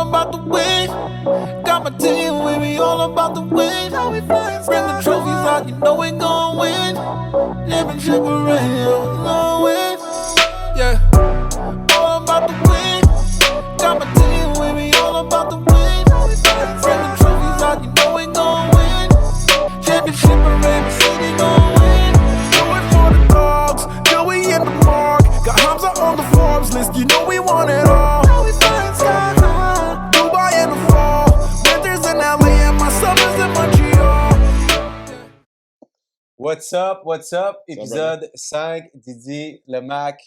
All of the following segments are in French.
about the win. Got my team with me, all about the win. Bring the trophies out, you know we gon' win. Championship parade, gon' win. Yeah, all about the win. Got my team with me, all about the win. Bring the trophies out, you know we gon' win. Championship parade, my city gon' win. Do it for the dogs, Joey in the mark. Got Hamza on the Forbes list, you know we want it all. Dubai in the fall, winters in LA, and my summers in Montreal. What's up? What's up, Épisode 5, Didi, le Mac.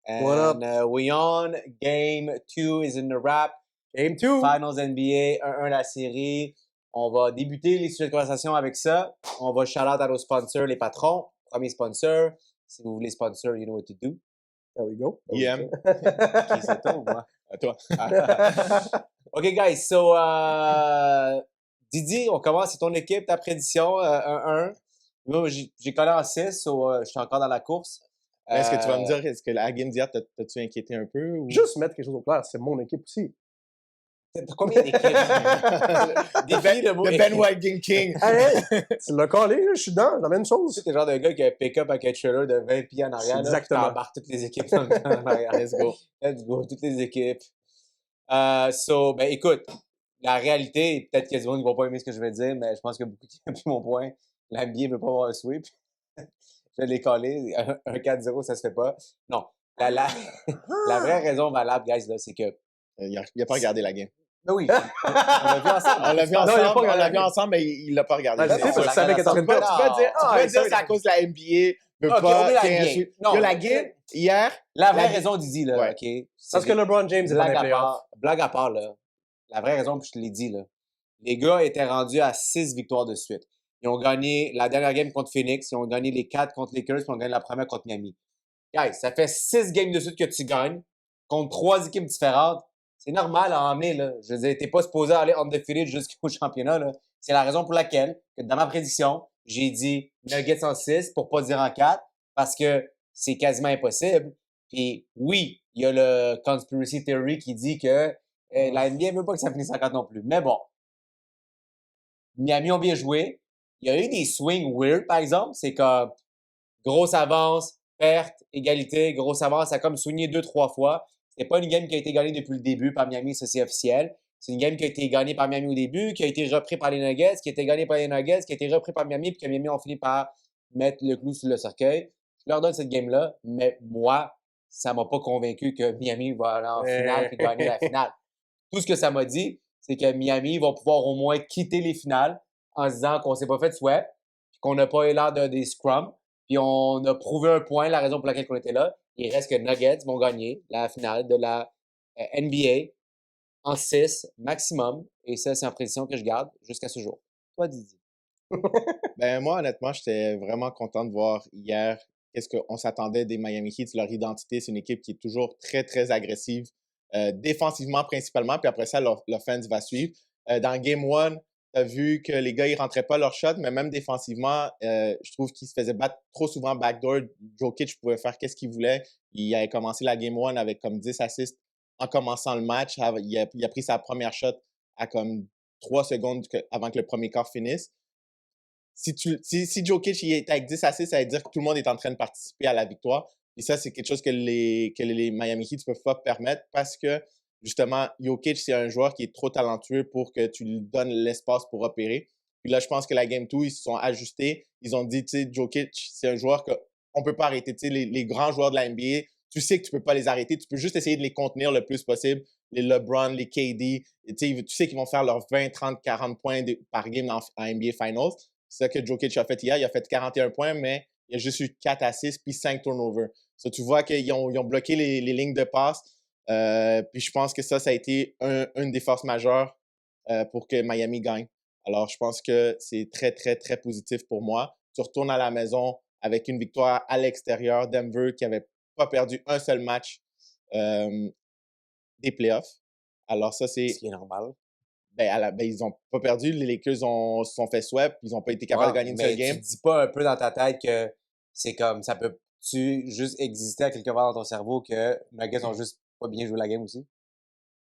What up? And we on. Game 2 is in the wrap. Game 2. Finals NBA, 1-1 la série. On va débuter les sujets de conversation avec ça. On va shout-out à nos sponsors, les patrons. Premier sponsor. Si vous voulez sponsor, you know what to do. There we go. Qui c'est toi ou moi? À toi. OK, guys. So, Didi, on commence. C'est ton équipe, ta prédiction, 1-1. Moi, j'ai collé en 6, so, je suis encore dans la course. Est-ce que tu vas me dire, est-ce que la game d'hier, t'as-tu inquiété un peu? Ou... Juste mettre quelque chose au clair, c'est mon équipe aussi. T'as combien d'équipes? The Ben White Game King. Hey, tu l'as collé, là, je suis dans la même chose. Tu sais, t'es le genre de gars qui a pick-up avec un trailer de 20 pieds en arrière. Exactement. Tu embarques toutes les équipes en arrière. Let's go. Let's go, toutes les équipes. So, ben écoute, la réalité, peut-être qu'il y a du monde qui ne va pas aimer ce que je vais dire, mais je pense que beaucoup qui ont pris mon point. La NBA ne veut pas avoir un sweep. Je l'ai collé. Un 4-0, ça se fait pas. Non. La vraie raison valable, guys, là, c'est que... Il n'a pas regardé la game. Ben oui. On l'a vu ensemble. On l'a vu ensemble, on l'a vu ensemble, mais il l'a pas regardé. Je sais, parce que je savais qu'elle était en train de perdre. Tu peux dire c'est à cause de la NBA. Ok, on met la game. Non, la game, hier... La vraie raison, Didi, là, Ouais. OK? Parce que LeBron James est dans les playoffs. Blague à part, là. La vraie raison, puis je te l'ai dit, là. Les gars étaient rendus à 6 victoires de suite. Ils ont gagné la dernière game contre Phoenix, ils ont gagné les 4 contre Lakers, puis ils ont gagné la première contre Miami. Guys, ça fait 6 games de suite que tu gagnes contre 3 équipes différentes. C'est normal à emmener, là. Je veux dire, t'es pas supposé aller undefeated jusqu'au championnat, là. C'est la raison pour laquelle, que dans ma prédiction, j'ai dit Nuggets en 6 pour pas dire en 4, parce que c'est quasiment impossible. Puis oui, il y a le conspiracy theory qui dit que la NBA veut pas que ça finisse en 4 non plus. Mais bon, Miami ont bien joué. Il y a eu des swings weird, par exemple. C'est comme grosse avance, perte, égalité, grosse avance. Ça a comme swingé 2-3 fois. C'est pas une game qui a été gagnée depuis le début par Miami, ça c'est officiel. C'est une game qui a été gagnée par Miami au début, qui a été repris par les Nuggets, qui a été gagnée par les Nuggets, qui a été repris par Miami, puis que Miami ont fini par mettre le clou sur le cercueil. Je leur donne cette game-là, mais moi, ça m'a pas convaincu que Miami va aller en finale et gagner la finale. Tout ce que ça m'a dit, c'est que Miami va pouvoir au moins quitter les finales en se disant qu'on s'est pas fait de sweep, qu'on n'a pas eu l'air de des scrums, puis on a prouvé un point, la raison pour laquelle on était là. Il reste que Nuggets vont gagner la finale de la NBA en 6 maximum. Et ça, c'est en prédiction que je garde jusqu'à ce jour. Toi, Didi. Ben moi, honnêtement, j'étais vraiment content de voir hier qu'est-ce qu'on s'attendait des Miami Heat. Leur identité, c'est une équipe qui est toujours très, très agressive, défensivement principalement, puis après ça, l'offense va suivre. Dans Game 1, tu as vu que les gars, ils rentraient pas leur shot, mais même défensivement, je trouve qu'ils se faisaient battre trop souvent backdoor. Jokic pouvait faire qu'est-ce qu'il voulait. Il avait commencé la Game 1 avec comme 10 assists en commençant le match. Il a pris sa première shot à comme 3 secondes avant que le premier quart finisse. Si Jokic il est avec 10 assists, ça veut dire que tout le monde est en train de participer à la victoire. Et ça, c'est quelque chose que les Miami Heat ne peuvent pas permettre parce que, justement, Jokic, c'est un joueur qui est trop talentueux pour que tu lui donnes l'espace pour opérer. Puis là, je pense que la Game 2, ils se sont ajustés. Ils ont dit, tu sais, Jokic, c'est un joueur qu'on ne peut pas arrêter. Tu sais, les grands joueurs de la NBA, tu sais que tu ne peux pas les arrêter. Tu peux juste essayer de les contenir le plus possible. Les LeBron, les KD, tu sais qu'ils vont faire leurs 20, 30, 40 points par game en NBA Finals. C'est ça que Jokic a fait hier. Il a fait 41 points, mais il a juste eu 4 assists puis 5 turnovers. So, tu vois qu'ils ont bloqué les lignes de passe. Puis je pense que ça a été une des forces majeures pour que Miami gagne. Alors, je pense que c'est très, très, très positif pour moi. Tu retournes à la maison avec une victoire à l'extérieur. Denver qui n'avait pas perdu un seul match des playoffs. Alors ça, c'est... Ce qui est normal. Ils n'ont pas perdu. Les Lakers se sont fait sweep. Ils n'ont pas été capables de gagner une seule game. Tu te dis pas un peu dans ta tête que c'est comme ça peut-tu juste exister à quelque part dans ton cerveau que Nuggets ont juste pas bien joué la game aussi?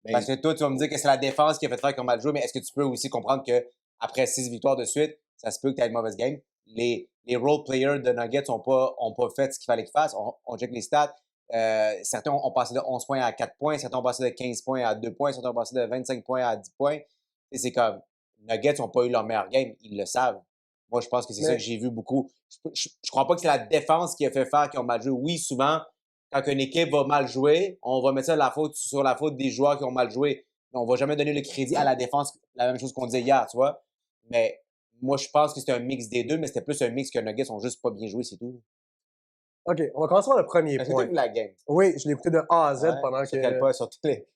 Mais Parce que toi, tu vas me dire que c'est la défense qui a fait faire qu'on mal joué, mais est-ce que tu peux aussi comprendre qu'après 6 victoires de suite, ça se peut que tu aies une mauvaise game? Les role players de Nuggets n'ont pas fait ce qu'il fallait qu'ils fassent. On check les stats. Certains ont passé de 11 points à 4 points, certains ont passé de 15 points à 2 points, certains ont passé de 25 points à 10 points. Et c'est comme, Nuggets n'ont pas eu leur meilleur game, ils le savent. Moi, je pense que c'est ça que j'ai vu beaucoup. Je crois pas que c'est la défense qui a fait faire qu'ils ont mal joué. Oui, souvent, quand une équipe va mal jouer, on va mettre ça sur la faute des joueurs qui ont mal joué. On va jamais donner le crédit à la défense, la même chose qu'on disait hier, tu vois. Mais moi, je pense que c'était un mix des deux, mais c'était plus un mix que Nuggets ont juste pas bien joué, c'est tout. OK, on va commencer par le premier Est-ce que point. t'as vu la game? Oui, je l'ai écouté de A à Z Ouais, pendant sur que... quel poste?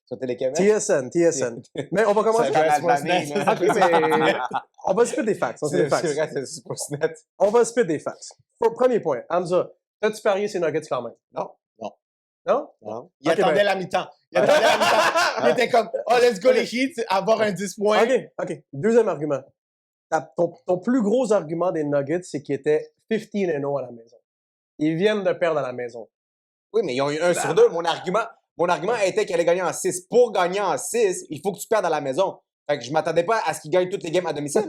Sur Télé-Québec? TSN. Mais on va commencer... Ça Canal Sportsnet. Famille, là. OK, mais... On va spit des facts. On C'est spit des facts. vrai, c'est Sportsnet. On va spit des facts. Premier point. Hamza, t'as-tu parié ces Nuggets quand même? Non. Non? Non. il Ok, attendait ben- la mi-temps. Il était comme, oh, let's go les Heat, avoir un 10 points. OK. Deuxième argument. Ton plus gros argument des Nuggets, c'est qu'ils étaient 15-0 à la maison. Ils viennent de perdre à la maison. Oui, mais ils ont eu 1 sur 2. Mon argument était qu'ils allaient gagner en 6. Pour gagner en 6, il faut que tu perdes à la maison. Fait que je m'attendais pas à ce qu'ils gagnent toutes les games à domicile.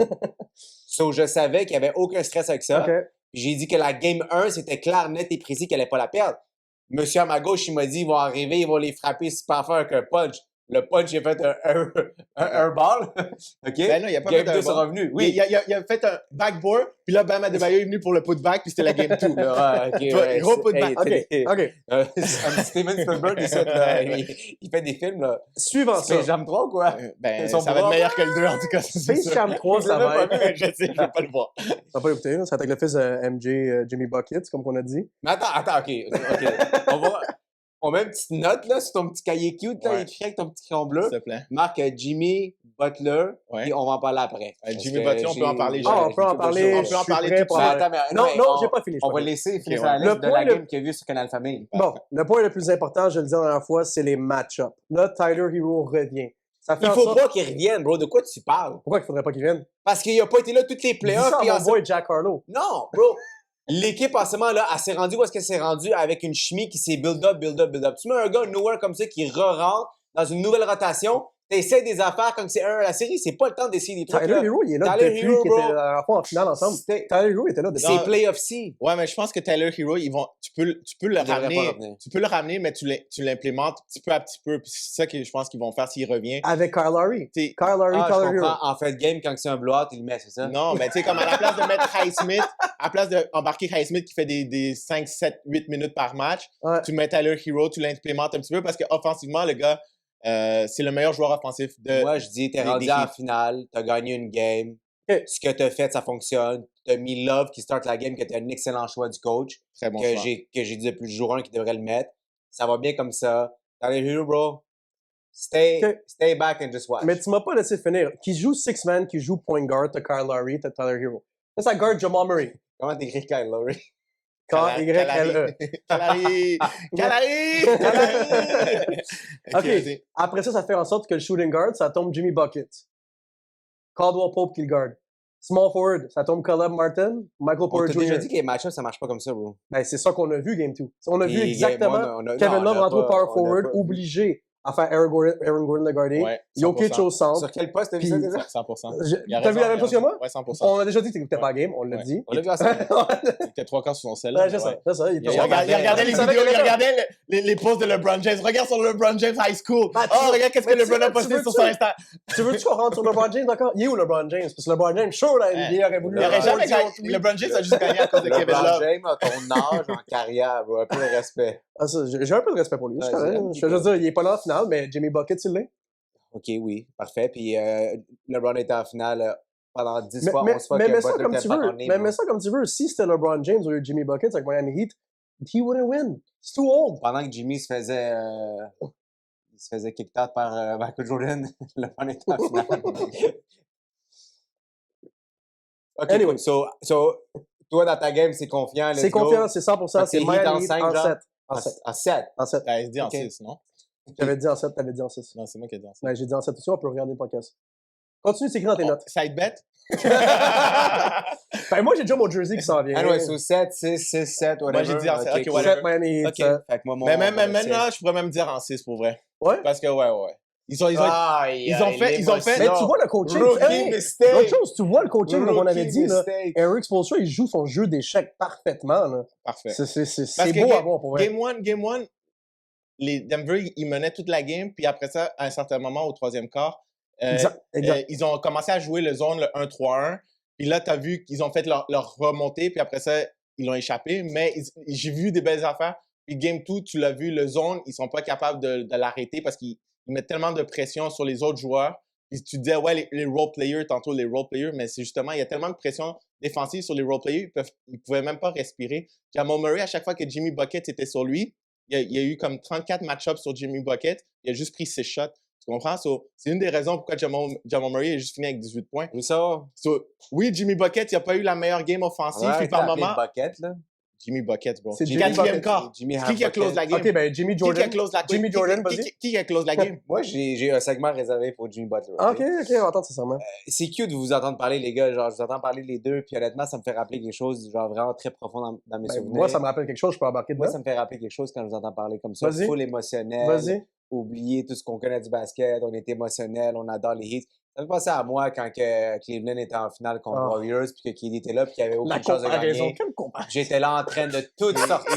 So, je savais qu'il n'y avait aucun stress avec ça. OK. Puis j'ai dit que la game 1, c'était clair, net et précis qu'elle allait pas la perdre. Monsieur à ma gauche, il m'a dit, ils vont arriver, ils vont les frapper super fort avec un punch. Le punch, il a fait un ball. OK? Ben non, il a pas Game fait un 2 c'est ball. revenu. Oui, Oui. il a fait un backboard, puis là, Bam Adebayo est venu pour le putback, puis c'était la game 2. Ouais, OK, Toi, ouais, gros c'est- putback. OK. Steven Spielberg, il fait des films, là. Suivant ça. Space Jam 3 ou quoi? Ben, Son ça va être bras. meilleur que le 2, en tout cas. c'est Space sûr. Jam 3, ça va être... Je sais, je vais pas le voir. T'as pas écouté, là? C'est avec le fils de MJ, Jimmy Buckets, comme on a dit. Mais attends, OK. On met une petite note, là, sur ton petit cahier cute, là, Ouais. écrit avec ton petit crayon bleu. S'il te plaît. Marque Ouais. Jimmy Butler, et on va en parler après. Parce Jimmy que Butler, on peut en parler. Ah, on peut en parler. On peut en je suis parler prêt tout de pour suite. en parler. Attends, mais, Non, mais non, j'ai pas fini. On va laisser finir Ok, sur la ouais. liste Le de la point, game qu'il a vue sur Canal Famille. Bon, le point le plus important, je le dis la dernière fois, c'est les match-ups. Là, Tyler Hero revient. Ça fait Il en faut sorte... pas qu'il revienne, bro. De quoi tu parles? Pourquoi il faudrait pas qu'il vienne? Parce qu'il a pas été là toutes les Dis playoffs. ça puis à en mon boy Jack Harlow. Non, bro. L'équipe, en ce moment-là, elle s'est rendue où est-ce qu'elle s'est rendue avec une chimie qui s'est build-up. Tu mets un gars nowhere comme ça qui re-rentre dans une nouvelle rotation, t'essaies des affaires comme c'est un à la série, c'est pas le temps d'essayer des trucs. Tyler là. Hero, il est là Tyler depuis Hero, qu'il bro. était à la fois en finale ensemble. C'était- Tyler Hero était là depuis. C'est playoff-ci. Ouais, mais je pense que Tyler Hero, tu peux le devrait pas ramener. revenir. Tu peux le ramener, mais tu l'implémentes petit peu à petit peu. Puis c'est ça que je pense qu'ils vont faire s'il revient. Avec Kyle Lowry. T'sais, Kyle Lowry, Ah, je Tyler Hero. comprends. En fait, game, quand c'est un blowout, il le met, c'est ça? Non, mais tu sais, comme à la place de mettre Highsmith, à la place d'embarquer Highsmith qui fait des 5, 7, 8 minutes par match, Ouais. tu mets Tyler Hero, tu l'implémentes un petit peu parce qu'offensivement, le gars, c'est le meilleur joueur offensif de. Moi, je dis, t'es des rendu Heat. en finale, t'as gagné une game. Ok. Ce que t'as fait, ça fonctionne. T'as mis Love qui start la game, que t'es un excellent choix du coach. Très bon que choix. j'ai dit depuis le jour 1 qu'il devrait le mettre. Ça va bien comme ça. Tyler Hero, bro, stay back and just watch. Mais tu m'as pas laissé finir. Qui joue six-man, qui joue point guard, t'as Kyle Lowry, t'as Tyler Hero. Là, ça guard Jamal Murray. Comment t'écris Kyle Lowry? K-Y-L-E. Calari! Calari! OK. Après ça, ça fait en sorte que le shooting guard, ça tombe Jimmy Bucket. Caldwell Pope qui le garde. Small forward, ça tombe Caleb Martin, Michael On Porter t'a déjà Jr. dit que les match-ups, ça marche pas comme ça, bro. Ben, c'est ça qu'on a vu, Game 2. On a vu Puis, exactement Kevin Love rentrer au power forward, obligé à faire Aaron Gordon le garder. Ouais, Jokic au centre. Sur quel poste t'as vu Puis- ça déjà? 100%. T'as vu la même chose que moi? Ouais, 100%. On a déjà dit que t'écoutais pas la game, on l'a Ouais. dit. On l'a vu ensemble. Il était 3 quarts sur son sel. Ouais, c'est ça, c'est ça. Il Il était regardait les Il savait vidéos, que il les gars- regardait les posts de LeBron James. Regarde sur LeBron James High School. Bah, tu Oh, veux- regarde qu'est-ce que mais tu LeBron a veux- posté tu veux- sur son Insta. Tu veux-tu qu'on rentre sur LeBron James encore? Il est où LeBron James? Parce que LeBron James, sure, là, il aurait voulu. Il aurait jamais audio gagné. tweet. LeBron James a juste gagné à cause de Kevin LeBron Love. James a ton âge en carrière, bro. Un peu de respect. Ah, ça, j'ai un peu de respect pour lui. Ouais, Je veux juste dire, il est pas là en finale, mais Jimmy Bucket, il l'est. OK, oui. Parfait. Puis LeBron était en finale pendant 10 Mais, fois, mais, 11 fois mais que mets ça Butler comme était tu pas veux. ton nez, Mais bro. mets ça comme tu veux. Si c'était LeBron James ou Jimmy Bucket avec Miami Heat, he wouldn't win. It's too old. Pendant que Jimmy se faisait kick-out par Michael Jordan, LeBron était en finale. OK, Anyway. cool. So, toi, dans ta game, c'est confiant. let's C'est go. confiant, c'est 100%. Fait que C'est c'est Heat Miami en Heat cinq, en genre? 7. En 7. En 7. En 7. Ben, il se dit en Ok. 6, non? J'avais dit en 7, t'avais dit en 6. Non, c'est moi qui ai dit en 6. Ouais, j'ai dit en 7 aussi, on peut regarder le podcast. Continue, c'est écrit dans tes notes. Side bet? Ben, moi, j'ai déjà mon jersey qui s'en vient. Ah ouais, so 7, 6, 6, 7, whatever. Moi, j'ai dit en 7. Ok, cool. whatever. 7 Miami Heat. Ok. ça. Fait que moi, mon... Mais même c'est- là, je pourrais même dire en 6 pour vrai. Ouais? Parce que, ouais. Ils ont fait. Mais tu vois le coaching. Rookie mistake. L'autre chose, tu vois le coaching, comme on avait Rookie dit, là, mistake. Eric Spoelstra, il joue son jeu d'échecs parfaitement. Là. Parfait. C'est beau à voir pour vrai. Game 1, les Denver, ils menaient toute la game, puis après ça, à un certain moment, au troisième quart, Exact. ils ont commencé à jouer le zone, le 1-3-1. Puis là, tu as vu qu'ils ont fait leur remontée, puis après ça, ils l'ont échappé. Mais j'ai vu des belles affaires. Puis Game 2, tu l'as vu, le zone, ils sont pas capables de l'arrêter parce qu'ils mettent tellement de pression sur les autres joueurs. Puis tu disais, ouais, les role-players, tantôt les role-players, mais c'est justement, il y a tellement de pression défensive sur les role-players, ils pouvaient même pas respirer. Jamal Murray, à chaque fois que Jimmy Bucket était sur lui, il y a eu comme 34 match-ups sur Jimmy Bucket. Il a juste pris 6 shots. Tu comprends? C'est une des raisons pourquoi Jamal Murray est juste fini avec 18 points. Où ça? Oui, Jimmy Bucket, il n'a pas eu la meilleure game offensive. Puis par moment. Bucket, là. Jimmy Bucket, bro. C'est Jimmy Quatrième Bucket. quart. Jimmy Qui a close la game? OK, ben Jimmy Jordan. Qui a close la game? Jimmy Jordan, vas-y. Qui a close la game? Moi, j'ai un segment réservé pour Jimmy Butler. OK, on va attendre ça sûrement. C'est cute de vous entendre parler, les gars. Genre, je vous entends parler les deux, puis honnêtement, ça me fait rappeler quelque chose, genre vraiment très profond dans mes Ben, souvenirs. moi, ça me rappelle quelque chose, je peux embarquer Moi, dedans. ça me fait rappeler quelque chose quand je vous entends parler comme ça. Vas-y. Full émotionnel. Vas-y. Oublier tout ce qu'on connaît du basket. On est émotionnel, on adore les hits. Ça me fait penser à moi quand que Cleveland était en finale contre Oh. Warriors, puis que KD était là, puis qu'il n'y avait La aucune chance de comparaison. gagner. Quelle comparaison? J'étais là en train de tout sortir.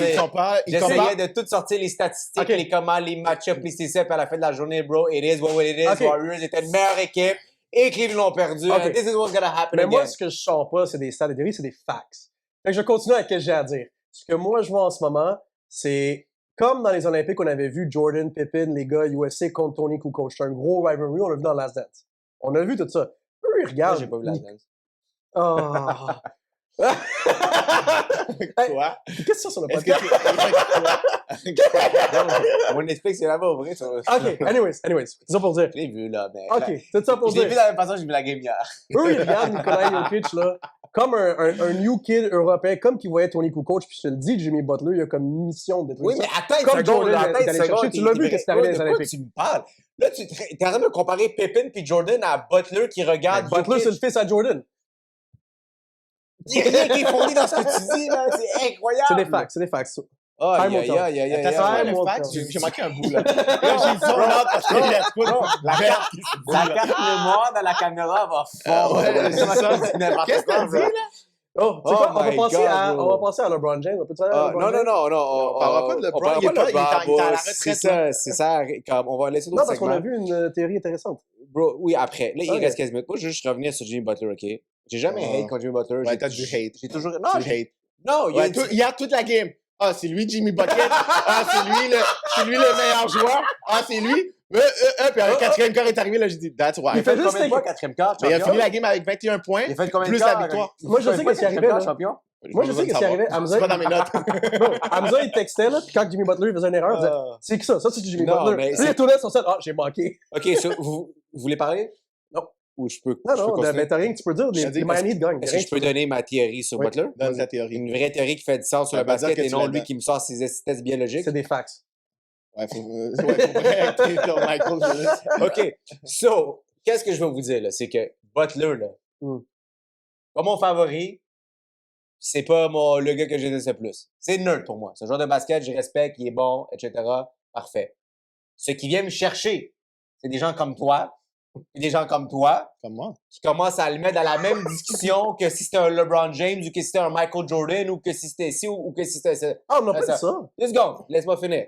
J'essayais de tout sortir, les statistiques, Ok. les comment, les match-ups, les CC, puis à la fin de la journée, bro, it is what it is. Ok. Warriors étaient une meilleure équipe, et Cleveland l'ont perdu. Ok. And this is what's gonna happen Mais again. moi, ce que je sors pas, c'est des stats et des c'est des facts. Fait que je continue avec ce que j'ai à dire. Ce que moi, je vois en ce moment, c'est comme dans les Olympiques, on avait vu Jordan, Pippen, les gars USA contre Tony Kukoc. C'est un gros rivalry, on l'a vu dans Last Dance. On a vu tout ça. Eux, ils Moi, regardent. j'ai pas vu la dance. Ah. Quoi? Qu'est-ce que c'est sur le Est-ce podcast? que Mon esprit, c'est là-bas, au vrai. OK, anyways. C'est ça pour dire. Je l'ai vu, là, mais. OK, c'est ça pour Je l'ai dire. vu de la même façon que j'ai vu la game hier. Eux, ils regardent Nikolai Jokic, là, comme un new kid européen, comme qu'il voyait Tony Kukoc, puis je te le dis, Jimmy Butler, il a comme mission de Oui, mais attends Comme une seconde, Jordan là, attends une d'aller seconde. chercher. Tu l'as vu, qu'est-ce qui est arrivé dans les De quoi Olympiques? tu me parles? Là, tu es en train de comparer Pippen puis Jordan à Butler qui regarde. Butler, c'est le fils à Jordan. Il n'y a rien qui est fondé dans ce que tu dis, là. C'est incroyable. C'est des facts. Oh, Time will aïe, tell. aïe, aïe, aïe, Attends, aïe. c'est mon le fact, frère. j'ai manqué un bout, là. Là, j'ai zone out parce qu'il y a trop de La carte mémoire dans la caméra va fondre. ouais, c'est ça. Qu'est-ce que t'as dit, là? Oh, c'est Oh quoi? my God, bro. On va passer à LeBron James. On peut aller à Ah, LeBron non, James? non, non, non. On parlera pas de LeBron, parlera il est pas de pas- il est à la LeBron, retraite, c'est ça. Comme, on va laisser Non, d'autres parce qu'on a segments. vu une théorie intéressante. Bro, oui, après. Là, il Ok. reste 15 minutes. Moi, je veux juste revenir sur Jimmy Butler, OK? J'ai jamais Ah. hate contre Jimmy Butler. Ouais, t'as du hate. J'ai toujours... Tu Non, hate. non, il y a Ouais, une- il y a toute la game. Ah, c'est lui, Jimmy Bucket. Ah, c'est lui le meilleur joueur. Ah, c'est lui. Puis le quatrième quart est arrivé, là, j'ai dit, that's why. Il fait juste combien de fois, take- quatrième quart, Mais il a champion? fini la game avec 21 points. Il a fait combien de plus quarts? la victoire. Moi, je sais qu'est-ce qui arrivait, là. champion? Moi, je sais qu'est-ce qui arrivait. C'est pas dans mes notes. Bro, Hamza, il textait, là, puis quand Jimmy Butler faisait une erreur, il disait Ah. c'est qui ça? Ça, c'est Jimmy Non, Butler. mais Puis c'est- les tournettes sont celles. Ah, j'ai manqué. OK, vous voulez parler? Non. Ou je peux Non, je peux non, continuer? ben, t'as rien que tu peux dire. Je Les dis, Miami Heat gagnent. Est-ce que je peux donner ma théorie sur Oui. Butler? Donne ta théorie. Une vraie théorie qui fait du sens sur Ça le veut pas dire basket que et tu non la lui donnes. qui me sort ses tests biologiques. C'est des facts. Ouais, faut réacter ton Michael Jordan. OK. So, qu'est-ce que je vais vous dire, là? C'est que Butler, là, pas mon favori, c'est pas le gars que je déteste le plus. C'est nerd pour moi. C'est un joueur de basket, je respecte, il est bon, etc. Parfait. Ce qui vient me chercher, c'est des gens comme toi, et des gens comme toi, Comme moi. qui commencent à le mettre dans la même discussion que si c'était un LeBron James ou que si c'était un Michael Jordan ou que si c'était ci ou que si c'était ça. Ah, on n'a pas Ça- dit ça. 2 secondes, laisse-moi finir.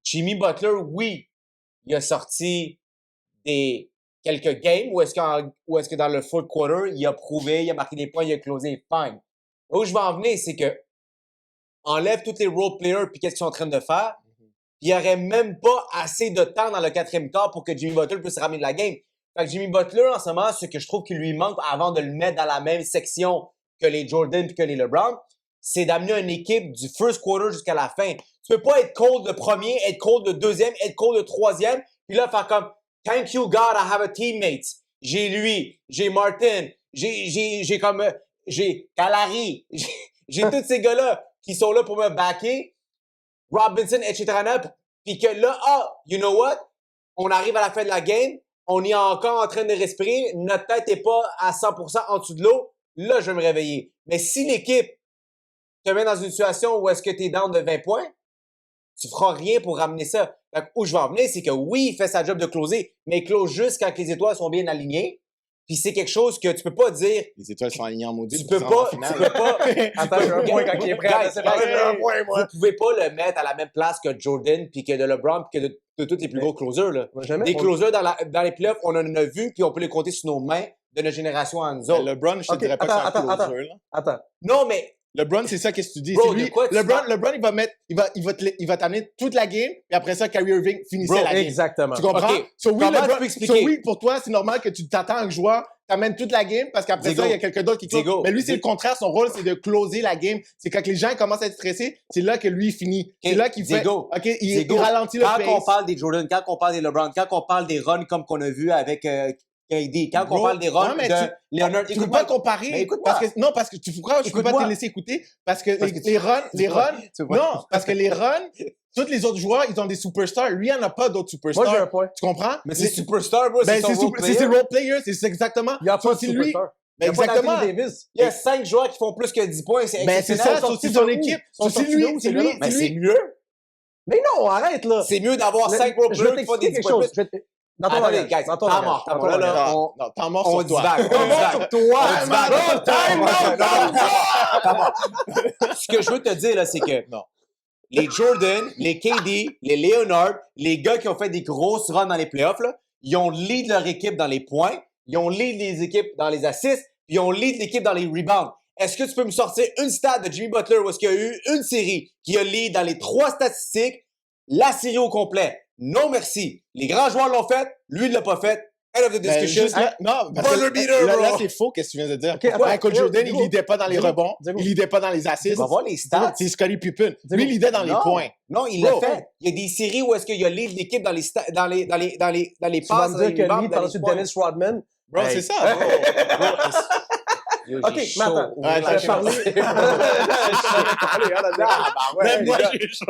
Jimmy Butler, oui, il a sorti quelques games où est-ce que dans le fourth quarter, il a prouvé, il a marqué des points, il a closé, fine. Où je vais en venir, c'est que enlève tous les role players puis qu'est-ce qu'ils sont en train de faire, il n'y aurait même pas assez de temps dans le quatrième quart pour que Jimmy Butler puisse ramener de la game. Fait que Jimmy Butler, en ce moment, ce que je trouve qu'il lui manque avant de le mettre dans la même section que les Jordan puis que les LeBron, c'est d'amener une équipe du first quarter jusqu'à la fin. Tu peux pas être cold le premier, être cold le deuxième, être cold le troisième, puis là, faire comme « Thank you, God, I have a teammate. » J'ai lui, j'ai Martin, j'ai Kalari, j'ai tous ces gars-là qui sont là pour me backer, Robinson, etc. Puis que là, you know what? On arrive à la fin de la game, on est encore en train de respirer, notre tête n'est pas à 100% en dessous de l'eau, là, je vais me réveiller. Mais si l'équipe te met dans une situation où est-ce que tu es down de 20 points, tu feras rien pour ramener ça. Fait que où je vais en venir, c'est que oui, il fait sa job de closer, mais il close juste quand les étoiles sont bien alignées. Puis c'est quelque chose que tu peux pas dire. Les étoiles sont alignées en maudit. Tu peux pas. Attends, j'ai un point quand il est prêt à laisser parler, j'ai un point, moi. Vous pouvez pas le mettre à la même place que Jordan, puis que de LeBron, puis que de tous les plus gros closers. Là. Des closers dans les playoffs, on en a vu, puis on peut les compter sur nos mains de notre génération à nous autres. LeBron, je te dirais pas que c'est un closer. Là. Attends. Non, mais LeBron, c'est ça qu'est-ce que tu dis. Bro, C'est lui, de quoi tu LeBron, parles? il va t'amener toute la game, et après ça, Kyrie Irving finissait Bro, la game. Exactement. Tu comprends? Ok. So, oui, Comment tu LeBron, peux expliquer? so, oui, pour toi, c'est normal que tu t'attends un joueur, t'amènes toute la game, parce qu'après Diego. ça, il y a quelqu'un d'autre qui close. Diego. Mais lui, c'est le contraire. Son rôle, c'est de closer la game. C'est quand les gens commencent à être stressés, c'est là que lui, il finit. C'est là qu'il fait. Diego. OK, il Diego. ralentit le Quand pace. on parle des Jordan, quand on parle des LeBron, quand on parle des runs comme qu'on a vu avec KD, quand Bro, on parle des runs ouais, mais de tu- Leonard, Tu peux pas comparer. Mais écoute-moi. Parce que tu pourras, je peux pas Écoute-moi. te laisser écouter. Parce que Parce que les runs, tu vois. non, parce que les runs, tous les autres joueurs, ils ont des superstars. Lui, il en a pas d'autres Moi, superstars. j'ai un point. Tu comprends? Mais c'est superstar, bro, Ben, c'est son role c'est ses player. role players, c'est exactement. Il y a pas de Si lui, superstar. ben, Il y a pas exactement. d'Anthony Davis. Il y a 5 joueurs qui font plus que 10 points, c'est Ben, c'est exceptionnel. ça, Ils sont c'est sortis son de où? équipe. Ils sont C'est sortis lui, de où, c'est ces lui, gars-là? Mais c'est c'est lui. mieux. Mais non, arrête, là. C'est mieux d'avoir 5 role Je vais players qui font des t'expliquer 10 quelque points chose. plus. Dans ton Attendez, langage. guys, Dans ton temps langage. mort, temps Dans ton mort. Là, langage. là, Non, non, t'en mords on sur toi. divague, on divague. Ce que je veux te dire, là, c'est que Non. les Jordan, les KD, les Leonard, les gars qui ont fait des grosses runs dans les playoffs, là, ils ont lead leur équipe dans les points, ils ont lead les équipes dans les assists, puis ils ont lead l'équipe dans les rebounds. Est-ce que tu peux me sortir une stat de Jimmy Butler où est-ce qu'il y a eu une série qui a lead dans les 3 statistiques, la série au complet? Non, merci. Les grands joueurs l'ont fait, lui, il l'a pas fait. End of the Ben, discussion. juste là, non, parce Buzzer que beater, là, bro. là, c'est faux, qu'est-ce que tu viens de dire. Ok, attends, Michael Jordan, il Diego, lidait pas dans les Diego, rebonds, Diego. il lidait pas dans les On assists. va voir les stats. C'est Scottie Pippen. Diego. Lui, il lidait dans les Non. points. Non, il l'a Bro. fait. Il y a des séries où est-ce qu'il y a lead l'équipe dans les dans les Tu vas passes, me dans les dire que rebounds, lui, dans par les dessus points. Dennis Rodman. Bro, Hey. c'est ça, bro. Ok, mais attends. Ouais, Je vais j'ai parler. Même moi, gars. j'ai chaud.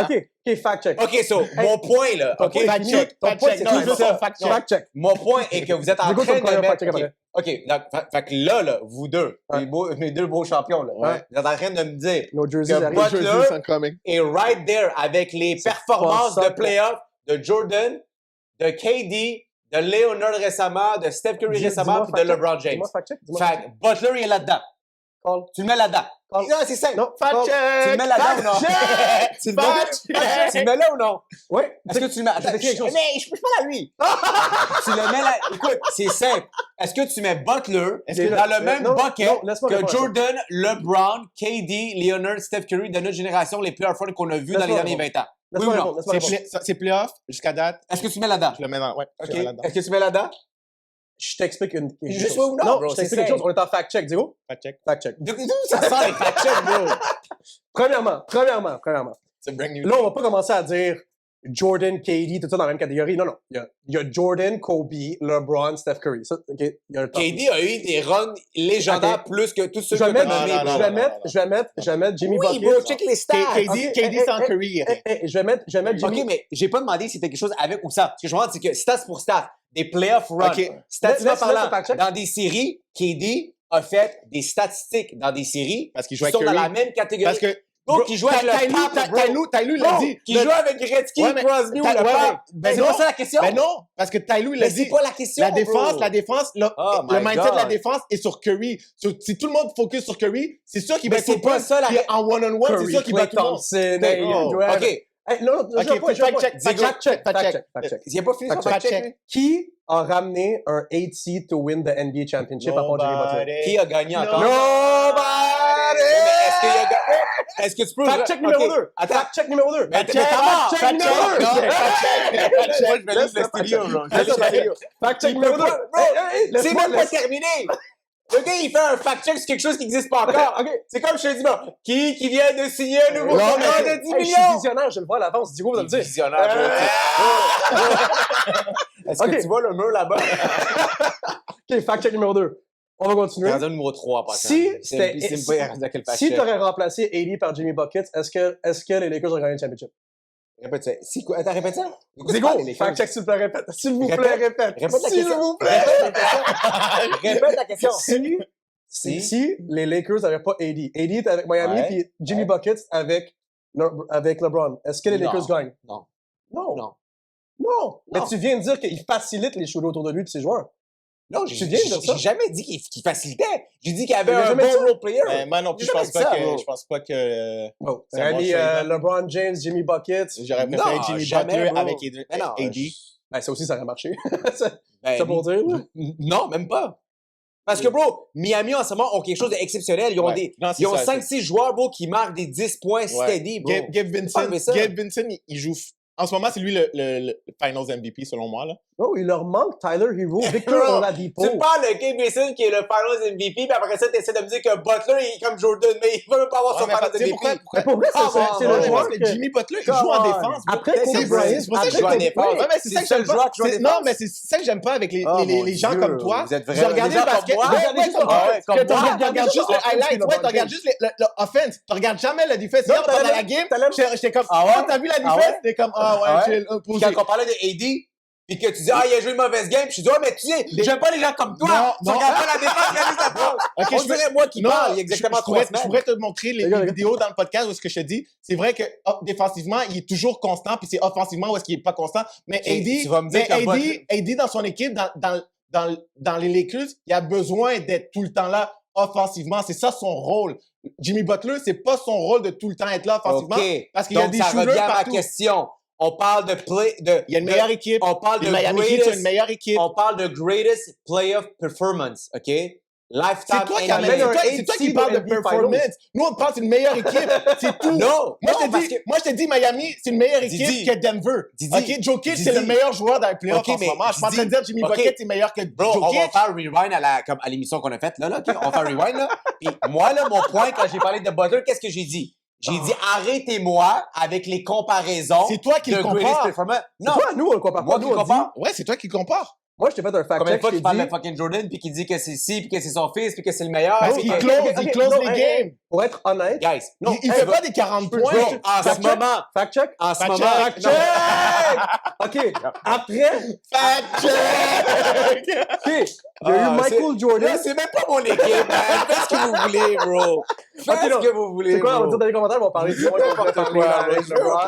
Ok, fact check. OK, so, mon point, là, Ton OK? point, Fact check, ton fact point, check. c'est Non, quoi je veux ça? son fact check. Fact check. Mon point est que vous êtes en Diego, train ton premier de fact mettre... check après. OK, donc, fait que là, vous deux, Ouais. mes deux beaux champions, là, Ouais. vous êtes en train de me dire Nos jerseys Que arrivent. Butler- Jerseys sont coming. est right there avec les performances pas ça, de playoff de Jordan, de KD, de Leonard récemment, de Steph Curry récemment, puis de LeBron James. Dis-moi fact check. Dis-moi Fait fact check. que Butler il est là-dedans. Call. Tu le mets là-dedans. Call. Non, c'est simple. Non, Fact call. Tu le check! mets là-dedans ou non? Fact Tu le mets- Fact check! Tu le mets là ou non? Ouais. Est-ce que tu le mets... Attends, Je vais te dire quelque chose. mais je parle à lui. Tu le mets là... Écoute, c'est simple. Est-ce que tu mets Butler Est-ce que- dans le même non, bucket non, laisse-moi que répondre à ça. Jordan, LeBron, KD, Leonard, Steph Curry de notre génération, les players fun qu'on a vus dans les Laisse-moi derniers 20 ans? Oui Laisse-moi ou non? répondre, laisse-moi répondre. C'est playoff jusqu'à date. Est-ce que tu mets là-dedans? Je le mets dans. Ouais, je OK. le mets là-dedans. Est-ce que tu mets là-dedans? Je t'explique une quelque Juste chose. oui ou non, bro, je c'est t'explique quelque chose. simple. On est en fact check, Diego. Fact check. Fact check. D'où ça sort les fact-checks, bro? Premièrement. C'est brand new. Là, on va pas commencer à dire Jordan, KD, tout ça dans la même catégorie. Non, non. Il y a Jordan, Kobe, LeBron, Steph Curry. Ça, OK. Il y a un top. KD a eu des runs légendaires plus que tous ceux Je que vais tu as mettre, nommés, non, bro. non, je vais mettre Jimmy Oui, Bucket. bro, check les stats. KD sans Curry. Je vais mettre Jimmy. OK, mais j'ai pas demandé si c'était quelque chose avec ou sans. Ce que je me demande, c'est que stats pour stats, des playoff runs, OK. statistiquement Laisse- parlant, laisse le fact-check. dans des séries, KD a fait des statistiques dans des séries Parce qu'il qui joue avec sont dans la Curry. même catégorie. Parce que. Bro, qui joue avec le pape, bro. Tyloo l'a Bro, dit. qui joue avec Gretzky, Ouais, mais- Crosby ou Ouais, le mais- pape. ben C'est non. pas ça la question. Ben non, parce que Tyloo, il a Mais c'est dit. pas la question, La défense, bro. Oh le my mindset de la God. défense est sur Curry. Si tout le monde focus sur Curry, c'est sûr qu'il Mais va être c'est pas open. ça, la- Puis en one-on-one, c'est Curry, sûr qu'il va Klay tout le monde. Thompson, hey, Oh, ouais. OK. Hey, non, Ok, j'ai un point, j'ai un fact point. check, fact Fact check, fact fact check. check. Il a pas fini son Fact fact-check, check. lui? Qui a ramené un 8 seed to win the NBA championship à part Jimmy Butler? Qui a gagné encore? Nobody! Mais est-ce qu'il y a gagné? Est-ce que tu peux... Fact check numéro OK. 2. Attends. Fact check numéro 2. Mais t'es mort. Fact check numéro 2. Non, fact check. Moi, je vais lire le studio, bro. Je vais lire le studio. Fact check numéro 2. C'est même pas terminé. Le gars, il fait un fact-check sur quelque chose qui n'existe pas encore. OK. C'est comme je te dis, bon, qui vient de signer un nouveau Non, contrat mais- de 10 hey, je suis millions? visionnaire, je le vois à l'avance. Diego, vous allez me dire. Visionnaire, Est-ce OK. que tu vois le mur là-bas? OK, fact check numéro 2. On va continuer. Gardien numéro 3, par Si contre. c'était- C'est pas rendu à quel Si fact-check. tu aurais remplacé AD par Jimmy Buckets, est-ce que les Lakers auraient gagné le championship? Répète ça. Si quoi? Attends, répète ça. De quoi tu Diego, parles, les fact check, s'il vous plaît, répète. S'il vous plaît, Répète. répète. Répète la S'il question. vous plaît. Répète la question. Si les Lakers n'avaient pas AD était avec Miami, Ouais. puis Jimmy Ouais. Buckets avec avec LeBron, est-ce que les Non. Lakers gagnent? Non. Non. Non. Non. Mais Non. tu viens de dire qu'il facilite les shooters autour de lui et de ses joueurs. Non, Tu viens de dire ça? j'ai jamais dit qu'il facilitait. J'ai dit qu'il y avait Il a un jamais dit bon ça? role player. Ben, moi non plus, J'ai je pense jamais pas dit ça, bro. que. Je pense pas que. Oh. C'est un T'aurais bon mis choix, LeBron James, Jimmy Buckets. J'aurais Non, préféré Jimmy jamais, Butler bro. avec Mais non, AD. Ben, ça aussi, ça aurait marché. c'est Ben, pour dire, là. non, même pas. Parce que, bro, Miami, en ce moment, ont quelque chose d'exceptionnel. Ils ont, Ouais. Non, c'est ils ont ça, 5-6 joueurs, bro, qui marquent des 10 points steady, bro. Gabe Vincent, mais ça- il joue. En ce moment, c'est lui le Finals MVP, selon moi. Là. Oh, il leur manque Tyler Hero, Victor Oladipo. Tu me parles de Gabe Vincent qui est le Finals MVP, puis après ça, tu essaies de me dire que Butler il est comme Jordan, mais il veut même pas avoir son Ouais, mais Finals tu sais MVP. Mais pour vrai, Ah, c'est bon, le bon, joueur parce que que... Jimmy Butler, il Come joue en on. défense. bro. Après C'est Kobe vrai, Bryant, c'est pour ça que après je joue en Kobe défense. Bryant. Ouais, mais c'est C'est ça le que seul j'aime pas. joueur qui joue en Non, défense. mais c'est ça que j'aime pas avec les mon gens Dieu, comme toi. vous êtes J'ai vraiment regardé des le gens basket. comme moi? Ouais, Des gens comme moi? tu regardes juste le highlight. Ouais, tu regardes juste le offense. Tu regardes jamais le defense. Non, Hier, pendant la game, j'étais comme, Ah ouais? oh, t'as vu la Ah defense? ouais? T'es comme, ah Ah ouais, ouais? chill, Puis posé. quand on parlait de AD, puis que tu dis, ah, il a joué une mauvaise game, puis je dis, ouais, mais tu sais, j'aime pas les gens comme toi. Non, Tu non. regardes pas la défense, regarde la défense. Ok, On je peux- dirait moi qui Non, parle il y a exactement je 3 pourrais- semaines. Je pourrais te montrer les Regarde. vidéos dans le podcast où ce que je te dis. C'est vrai que défensivement, il est toujours constant, puis c'est offensivement où est-ce qu'il est pas constant. Mais Et tu vas me dire mais que AD dans son équipe, dans les Lakers, il a besoin d'être tout le temps là offensivement. C'est ça son rôle. Jimmy Butler, c'est pas son rôle de tout le temps être là offensivement. OK. Parce qu'il y a Donc, des ça shooters revient à ma partout. question. On parle de play... Il y a une meilleure équipe. On parle de Les Miami Heat, c'est greatest... une meilleure équipe. On parle de greatest playoff performance, OK? Lifetime C'est toi qui NBA. amène- c'est toi qui seed parle de au NBA performance. Finals. Nous, on parle d'une meilleure équipe. C'est tout. Non, Moi, non, parce je te dis, Miami, c'est une meilleure équipe Didi. que Denver. Didi. OK, Jokic, Didi. c'est le meilleur joueur dans les playoffs OK, en ce mais moment. Je suis pas en train de Didi. dire Jimmy OK. Bucket est meilleur que Bro, on va Jokic. faire rewind à l'émission qu'on a faite, là, OK? On va faire rewind, là. Puis moi, là, mon point, quand j'ai parlé de Butler, qu'est-ce que j'ai dit? J'ai dit, arrêtez-moi avec les comparaisons C'est toi qui de le greatest compares. performance. Non, Toi, nous, on le compare moi pas. qui Nous, on compare. Ouais, c'est toi qui compares. Moi, je t'ai fait un fact Combien de check, fois je tu t'ai parles dit... de fucking Jordan, puis qu'il dit que c'est ci, puis que c'est son fils, puis que c'est le meilleur. Parce puis qu'il que- close non, les games. Pour être honnête, Guys, non, Il hey, fait va- pas des 40 peux- points. bro, en Fact ce check. moment, fact check. en ce Fact moment... check. Non, OK. Après, Fact check. OK. Il y a eu Ah, Michael Jordan. Là, c'est même pas mon équipe, man. Faites ce que vous voulez, bro. Faites Ok, non. ce que vous voulez, C'est quoi, on va bro. dire dans les commentaires, on va parler du point qu'on va parler avec LeBron.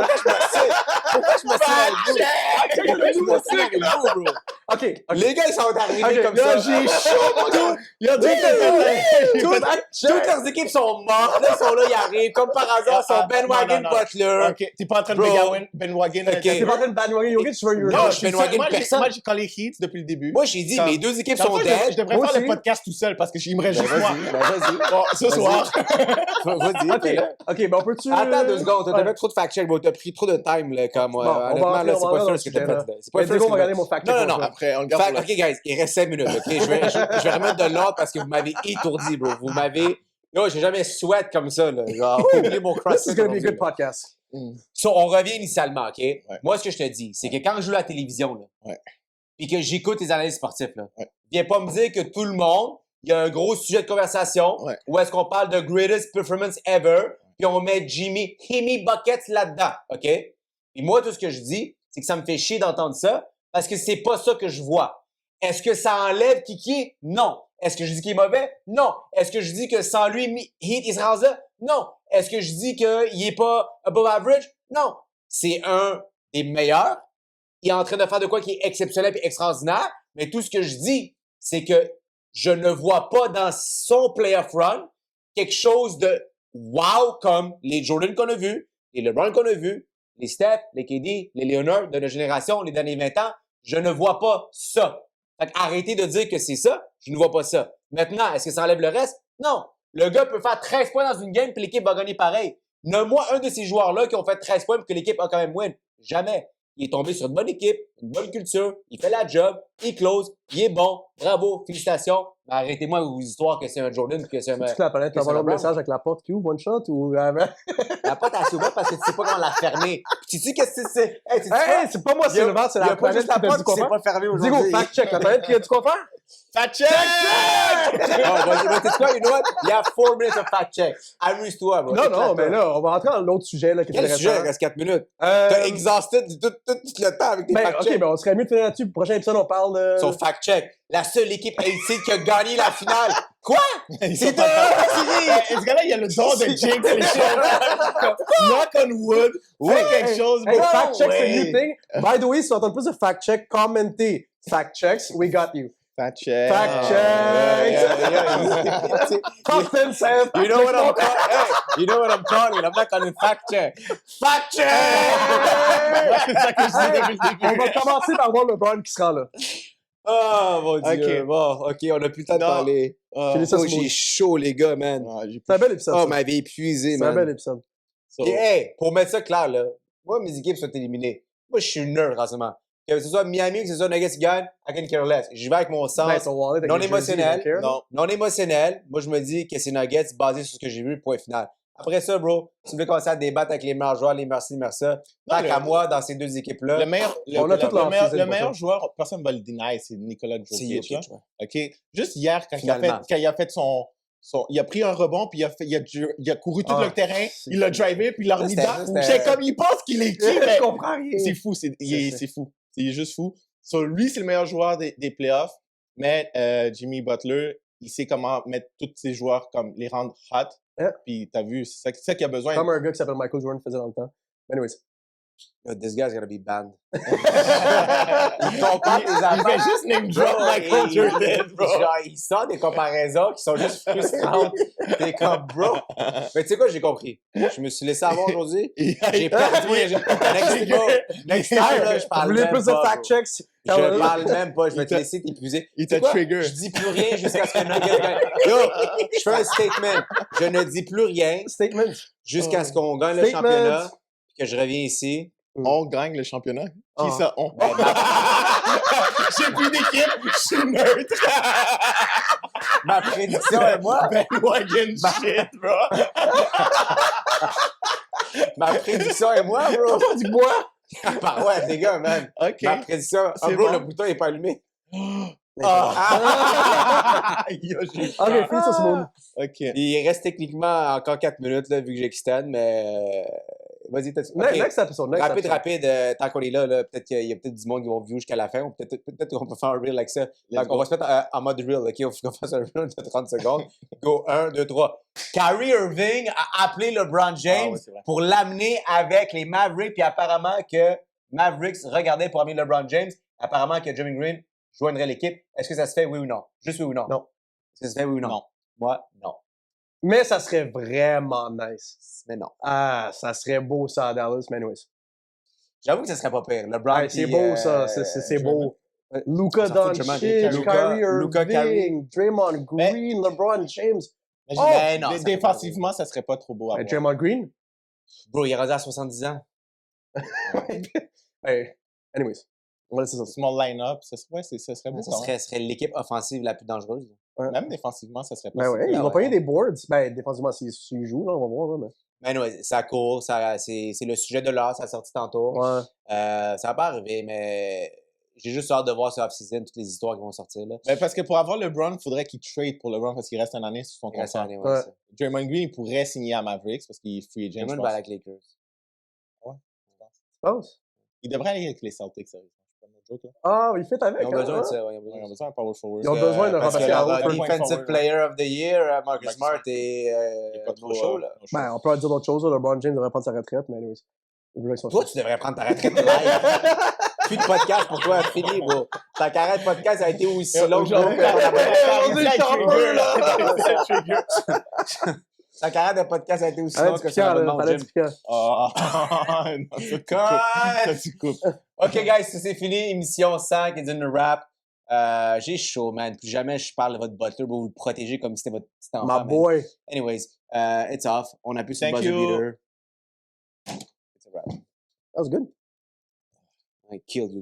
Pourquoi je me suis avec vous? Pourquoi je me suis avec vous, bro? OK. Les gars, ils sont arrivés Ok, comme là, ça. j'ai chaud. Il a dit que Toutes leurs équipes sont mortes. Là, ils sont là, ils arrivent. Comme par hasard, ils sont Ben Wagon non. Butler. OK, t'es pas en train de Bro. Ben Wagon. Ok. C'est pas en train de bandwagon Jokic, tu veux Non, Jokic. je fais Ben Wagon Moi, personne. moi, quand les Heats depuis le début. Moi, j'ai dit, Comme- mes deux équipes Dans le sont fond, dead. je devrais Moi faire le aussi. podcast tout seul parce que il me reste Ben, juste moi. vas-y. Bon, ce Vas-y. soir. Vas-y, OK, fais-le. OK, ben on peut-tu... Attends 2 secondes, t'as Ouais. fait trop de fact-check, bro. T'as pris trop de time, là, comme moi. Bon, on va Honnêtement, rentrer- là, on c'est va pas rentrer fair dans ce que ce t'as fait. sujet-là. là. C'est pas Mais fair dis-moi, ce on que va t'as regarder mon fact Non, check non, pour non. ça. Après, on regarde pour OK, guys, il reste 5 minutes, OK? Je vais remettre de l'ordre parce que vous m'avez étourdi, bro. Vous m'avez... Yo, j'ai jamais sweat comme ça, là. Genre, oubliez mon This crossfit. is gonna be a aujourd'hui, good là. podcast. So, on revient initialement, OK? Moi, ce que je te dis, c'est que quand je joue à la télévision, là, Ouais. puis que j'écoute les analyses sportifs, là, Ouais. viens pas me dire que tout le monde, il y a un gros sujet de conversation Ouais. où est-ce qu'on parle de greatest performance ever, puis on met Jimmy Buckets là-dedans, OK? Et moi, tout ce que je dis, c'est que ça me fait chier d'entendre ça parce que c'est pas ça que je vois. Est-ce que ça enlève Kiki? Non. Est-ce que je dis qu'il est mauvais? Non. Est-ce que je dis que sans lui, Heat, il se rend là? Non. Est-ce que je dis qu'il est pas above average? Non. C'est un des meilleurs. Il est en train de faire de quoi qui est exceptionnel et extraordinaire. Mais tout ce que je dis, c'est que je ne vois pas dans son playoff run quelque chose de wow comme les Jordan qu'on a vus, les LeBron qu'on a vus, les Steph, les KD, les Leonard de notre génération, les derniers 20 ans. Je ne vois pas ça. Fait arrêtez de dire que c'est ça, je ne vois pas ça. Maintenant, est-ce que ça enlève le reste? Non. Le gars peut faire 13 points dans une game puis l'équipe va gagner pareil. Nomme-moi un de ces joueurs-là qui ont fait 13 points et que l'équipe a quand même win. Jamais. Il est tombé sur une bonne équipe, une bonne culture, il fait la job, il close, il est bon, bravo, félicitations. Mais arrêtez-moi vos histoires que c'est un Jordan que c'est un... Tu la planète, t'envoies un message avec la porte qui ouvre, one shot ou... La porte à souvent parce que tu sais pas comment la fermer. Puis tu sais qu'est-ce que c'est? Hey, tu sais quoi? Hey, c'est pas moi, c'est le vent, c'est Il y la a pas planète juste la qui t'a dit porte qui quoi s'est faire. pas fermée Digo, aujourd'hui. fact check, la planète qui a dit quoi faire? Fact check! Oh, vas-y, tu sais quoi, you know what? Il y a 4 minutes of fact check. Amuse-toi, bro. Non, non, Éclate-toi. mais là, on va rentrer dans l'autre sujet là, qui est Quel sujet? Il intéressant. reste 4 minutes. T'as exhausté tout le temps avec tes Ben, fact OK, checks. ben on serait mieux de finir là-dessus. Pour le prochain épisode, on parle de... Son fact check. La seule équipe haïtienne qui a gagné la finale Quoi? Ils C'est sont pas de... Ce gars-là, il a le don de jinx les choses. Knock on wood. Fais quelque chose, Hey, bro. fact check, c'est a Ouais. new thing. By the way, si tu entends plus de fact check, commentez. Fact checks, we got you. Fact check. Fact check. Austin said, You know what I'm calling? Hey, you know what I'm calling? I'm not calling fact check. Fact check! C'est ça que je dis depuis le On début. va commencer par voir LeBron qui sera là. Oh mon Dieu. Ok. Bon, OK, on a plus le temps de Non. parler. Oh, Finis ça, oh, Simon. j'ai chaud, les gars, man. Ah, j'ai C'est un bel épisode. Oh, ça. m'avait épuisé, C'est un bel man. épisode. So, Et hey, pour mettre ça clair, là, moi, mes équipes sont éliminées. Moi, je suis nerd en ce moment. Que ce soit Miami ou que ce soit Nuggets qui gagne, I can care less. J'y vais avec mon sens Ben, ton wallet avec non les jerseys, émotionnel. you don't care, non. non émotionnel. Moi, je me dis que c'est Nuggets basé sur ce que j'ai vu, point final. Après ça, bro, tu veux commencer à débattre avec les meilleurs joueurs, les meilleurs ci, les meilleurs ça. Tant le- qu'à moi, dans ces deux équipes-là, Le meilleur, On a toute l'off-season le pour meilleur ça. joueur, personne ne va le deny, c'est Nikola c'est Jokic. Jokic, là. ouais. OK? Juste hier, quand Finalement. il a fait son il a pris un rebond, puis il a couru tout Ah, le terrain, c'est il l'a fou. drivé, puis il l'a remis Ça, dedans. c'était- J'étais comme, il pense qu'il est qui, mais Je comprends rien. c'est fou, c'est C'est- fou. C'est juste fou. So, lui, c'est le meilleur joueur des playoffs, mais Jimmy Butler, il sait comment mettre tous ses joueurs, comme les rendre hot. Yeah. Puis t'as vu, c'est ça qu'il a besoin. Comme un gars qui s'appelle Michael Jordan faisait dans le temps. Anyways. Yo, this guy's gonna be banned. il compare des il fait juste name drop Bro, Michael il- Jordan, bro. Genre, il sort des comparaisons qui sont juste frustrantes. T'es comme, bro. Mais tu sais quoi, j'ai compris. Je me suis laissé avoir aujourd'hui. J'ai perdu. Next time, là, je Vous parle voulez même plus de pas, fact bro. checks? Je parle même pas. Je vais Il te t'a- laisser t'épuiser. il Tu sais t'a quoi? trigger. Je dis plus rien jusqu'à ce que Nuggets gagne. Yo, je fais un statement. Je ne dis plus rien Statement. jusqu'à ce qu'on gagne le Statement. championnat. Puis que je reviens ici. On gagne le championnat. Qui Ah. ça? On. Ben, J'ai plus d'équipe, je suis neutre. ma prédiction est moi. Ben Wagon shit, bro. Ma prédiction est moi, bro. Du bois. Bah ouais, les gars, man. OK. Ma prédiction. C'est bro, bon. le bouton est pas allumé. Ah. Yo, j'ai Ok, peur. finis ça, Simone. OK. Il reste techniquement encore 4 minutes, là, vu que j'extende, mais. Vas-y, t'as. Ne- Next episode. Next Rapide, episode. rapide, tant qu'on est là, peut-être qu'il y a peut-être du monde qui vont view jusqu'à la fin, ou peut-être qu'on peut faire un reel avec ça. Let's Donc, on va se mettre en mode reel, OK? Il faut qu'on fasse un reel de 30 secondes. Go, 1, 2, 3. Kyrie Irving a appelé LeBron James Ah ouais, c'est vrai. pour l'amener avec les Mavericks, puis apparemment que Mavericks regardait pour amener LeBron James. Apparemment que Draymond Green joindrait l'équipe. Est-ce que ça se fait, oui ou non? Juste oui ou non? Non. Est-ce que ça se fait, oui ou non? Non. Moi, non. Mais ça serait vraiment nice. Mais non. Ah, ça serait beau ça à Dallas, mais anyways. J'avoue que ça serait pas pire. LeBron, Ah, c'est puis, beau ça, c'est beau. Luka On s'en fout de Draymond. Doncic, Luka, Kyrie Kyrie. Irving, Draymond Green, LeBron James. Mais Oh! Ben non, ça fait défensivement, ça serait pas trop beau à voir. Draymond Green? Bro, il est rendu à 70 ans. Hey, anyways. On va laisser ça. Small line-up, ça serait beau. Ça quand même. serait l'équipe offensive la plus dangereuse. Même défensivement, ça serait pas Ben si ouais, pire. ils vont pogner des boards. Ben, défensivement, s'ils jouent, là, on va voir. Là, Mais non, ça court, c'est le sujet de l'heure, ça a sorti tantôt. Ouais. Ça va pas arriver, mais j'ai juste hâte de voir sur off-season toutes les histoires qui vont sortir. Là. Ben, parce que pour avoir LeBron, il faudrait qu'il trade pour LeBron parce qu'il reste une année sur son Il reste contrat. année, Ouais. ça. Draymond Green, il pourrait signer à Mavericks parce qu'il est free agent, je Draymond pense. va avec les Lakers. Tu penses? Il devrait aller avec les Celtics, sérieusement. C'est pas une joke, là. Ah, il fait avec. Ils ont hein, besoin de hein? ça, ouais, ils ont Ouais, besoin on a de ça. besoin d'un power forward. Ils ont besoin de Parce que remplacer leur Al Horford. Defensive Player of the Year, Marcus Marcus Smart, Smart. est Pas trop no show. Là. no show. Ben, on peut dire d'autres choses. là. LeBron James devrait prendre sa retraite, mais anyways. Toi, tu devrais prendre ta retraite live. Plus de podcast pour toi, fini, bro. Ta carrière de podcast a été aussi longue. Aujourd'hui, bro, que- Aujourd'hui, je suis en feu, là. Ta carrière de podcast a été aussi Fallait longue du que piquant, son là. abonnement au Fallait gym. du piquant. Ah, non, ça, tu coupes. Ça, tu coupes. OK, guys, ça c'est fini. Émission 5 est une wrap. J'ai chaud, man. Plus jamais je parle de votre butler pour vous le protéger comme si c'était votre petit enfant. My man. boy. Anyways, it's off. On a plus sur le Thank buzzer you. beater. It's a wrap. That was good. I killed you